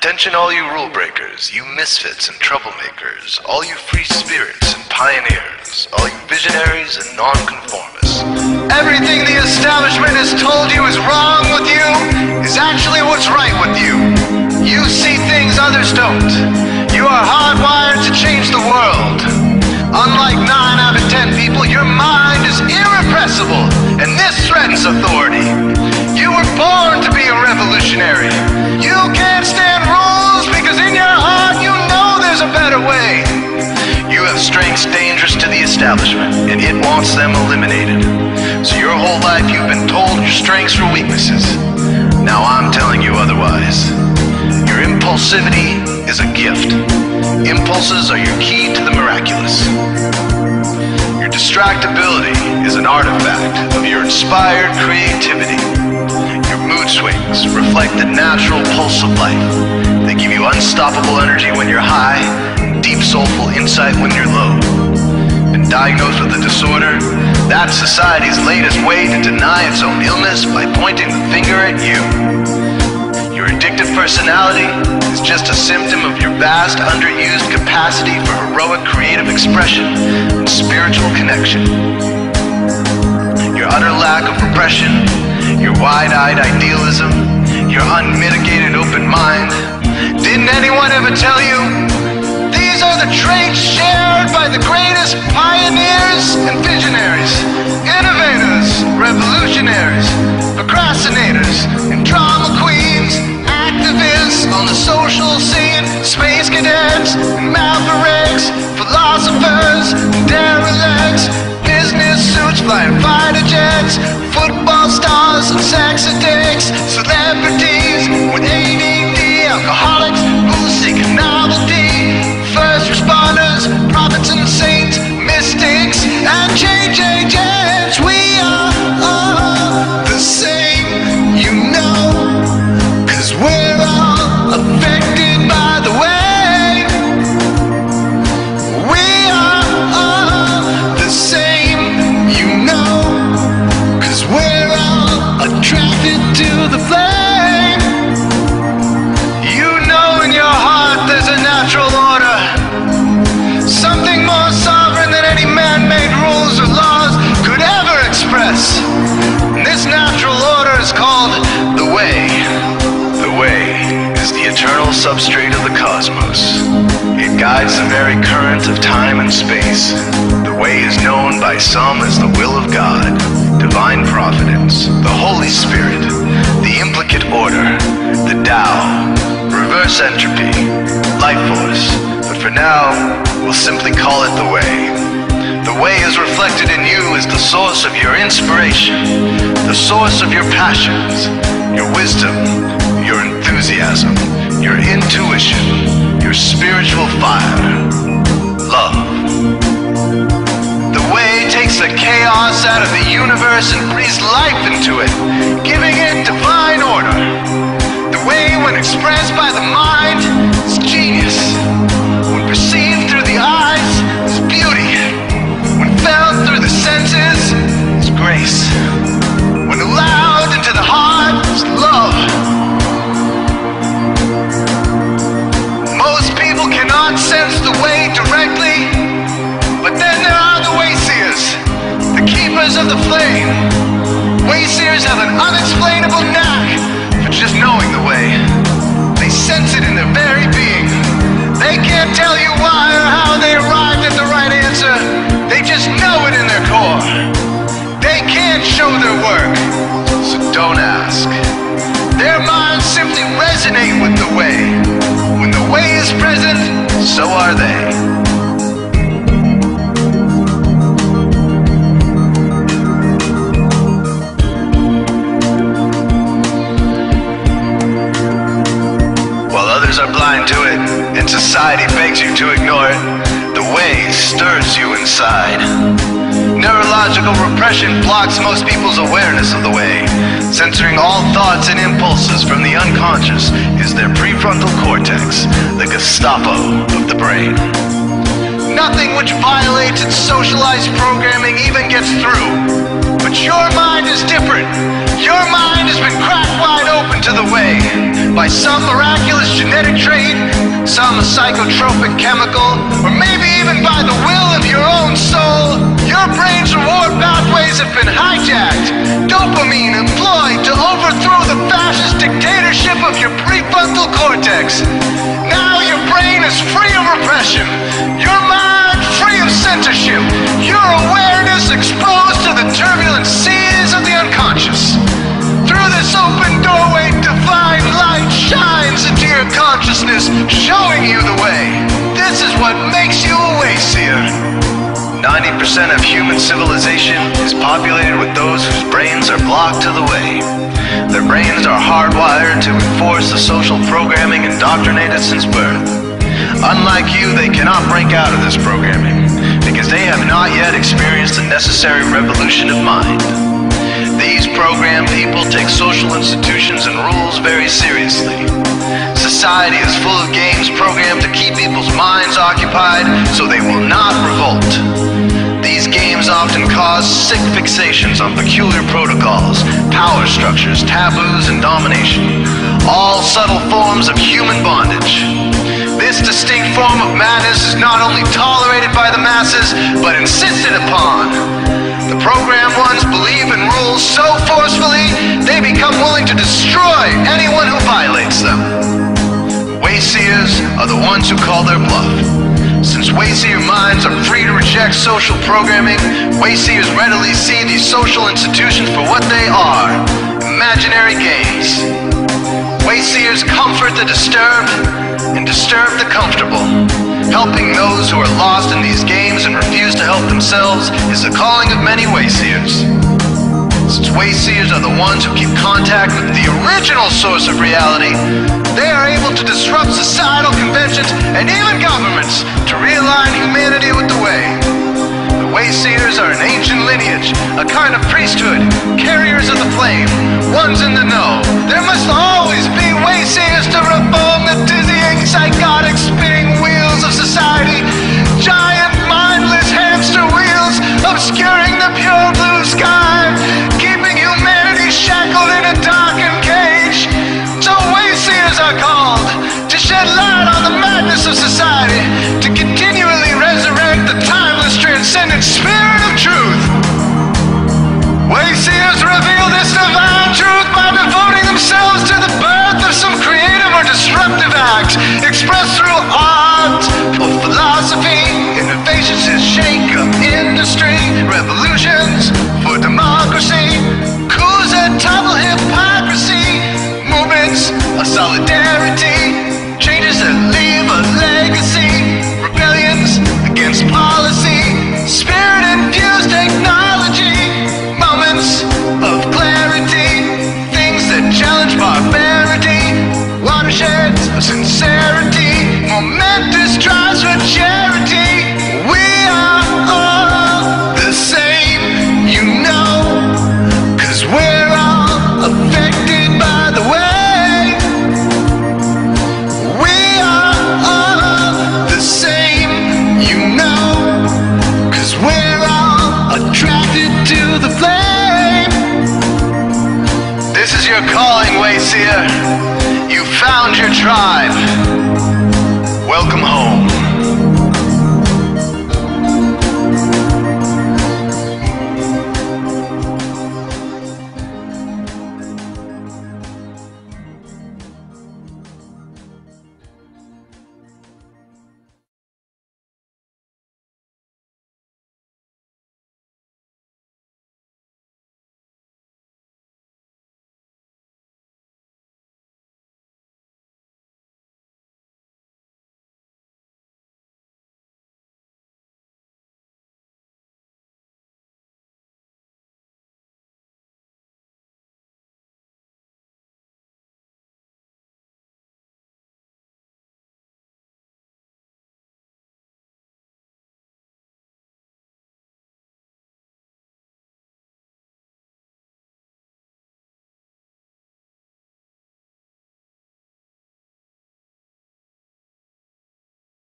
Attention all you rule breakers, you misfits and troublemakers, all you free spirits and pioneers, all you visionaries and nonconformists. Everything the establishment has told you is wrong with you is actually what's right with you. You see things others don't. You are hardwired to change the world. Unlike 9 out of 10 people, your mind is irrepressible, and this threatens authority. You were born to be a revolutionary. You can't stand rules because in your heart you know there's a better way. You have strengths dangerous to the establishment, and it wants them eliminated. So your whole life you've been told your strengths were weaknesses. Now I'm telling you otherwise. Your impulsivity is a gift. Impulses are your key to the miraculous. Your distractibility is an artifact of your inspired creativity. Your mood swings reflect the natural pulse of life. They give you unstoppable energy when you're high, and deep soulful insight when you're low. And diagnosed with a disorder, that's society's latest way to deny its own illness by pointing the finger at you. Your addictive personality is just a symptom of your vast, underused capacity for heroic creative expression and spiritual connection. Your utter lack of repression, your wide-eyed idealism, your unmitigated open mind. Didn't anyone ever tell you? These are the traits shared by the greatest pioneers and visionaries, innovators, revolutionaries, procrastinators, and drama queens, activists on the social scene, space cadets, and mavericks, philosophers, and derelicts, business suits, flying fighter jets, football stars, and sex addicts, celebrities with ADD, alcoholics who seek novelty, first responders, prophets and saints, mystics, and change agents. We are all the same, you know, 'cause we're all affected by the way. We are all the same, you know, 'cause we're all attracted to the flame. You know in your heart there's a natural order, something more sovereign than any man-made rules or laws could ever express. And this natural order is called the way. The way is the eternal substrate of the cosmos. It guides the very current of time and space. The way is known by some as the will of God, divine providence, the Holy Spirit, the implicate order, the Tao, reverse entropy, life force. But for now, we'll simply call it the way. The way is reflected in you as the source of your inspiration, the source of your passions, your wisdom, your enthusiasm, your intuition, your spiritual fire, love. The way takes the chaos out of the universe and breathes life into it, giving it divine order. The way, when expressed by the mind, is genius. When perceived through the eyes, is beauty. When felt through the senses, is grace. When allowed into the heart, is love. Most people cannot sense the way directly, but then there are the wayseers, the keepers of the flame. Wayseers have an unexplainable knack for just knowing the way. They sense it in their very being. They can't tell you why or how they arrived at the right answer. They just know it in their core. They can't show their work, so don't ask. Their minds simply resonate with the way. When the way is present, so are they. Are blind to it, and society begs you to ignore it. The way stirs you inside. Neurological repression blocks most people's awareness of the way. Censoring all thoughts and impulses from the unconscious is their prefrontal cortex, the Gestapo of the brain. Nothing which violates its socialized programming even gets through. But your mind is different. Your mind has been cracked wide open to the way. by some miraculous genetic trait, some psychotropic chemical, or maybe even by the will of your own soul, your brain's reward pathways have been hijacked. Dopamine employed to overthrow the fascist dictatorship of your prefrontal cortex. Now your brain is free of repression, your mind free of censorship, your awareness exposed to the turbulent seas of the unconscious. Through this open doorway, divine light shines into your consciousness, showing you the way. This is what makes you a wayseer. 90% of human civilization is populated with those whose brains are blocked to the way. Their brains are hardwired to enforce the social programming indoctrinated since birth. Unlike you, they cannot break out of this programming, because they have not yet experienced the necessary revolution of mind. These programmed people take social institutions and rules very seriously. Society is full of games programmed to keep people's minds occupied so they will not revolt. These games often cause sick fixations on peculiar protocols, power structures, taboos, and domination, all subtle forms of human bondage. This distinct form of madness is not only tolerated by the masses, but insisted upon. The programmed ones believe in rules so forcefully, they become willing to destroy anyone who violates them. Wayseers are the ones who call their bluff. Since wayseer minds are free to reject social programming, wayseers readily see these social institutions for what they are: imaginary games. Wayseers comfort the disturbed and disturb the comfortable. Helping those who are lost in these games and refuse to help themselves is the calling of many wayseers. Since wayseers are the ones who keep contact with the original source of reality, they are able to disrupt societal conventions and even governments to realign humanity with the way. The wayseers are an ancient lineage, a kind of priesthood, carriers of the flame, ones in the know. There must always be wayseers to reform the dizzying, psychotic, spinning wheels of society, giant, mindless hamster wheels obscuring the pure blue sky, keeping humanity shackled in a darkened cage. So wayseers are called to shed light on the madness of society, to continually resurrect the timeless, transcendent spirit of truth. Wayseers reveal this divine truth by devoting themselves to the birth of some creative or disruptive act, expressed through art or philosophy. Innovations that shake up industry, revolutions for democracy, coups that topple hypocrisy, movements of solidarity, changes that leave a legacy, rebellions against policy, spirit-infused technology, moments of clarity, things that challenge barbarity, watersheds of sincerity, momentous drives for charity. We are all the same, you know, 'cause we're all affected by the way. We are all the same, you know, 'cause we're all attracted to the flame. This is your calling, wayseer. You found your tribe. Welcome home.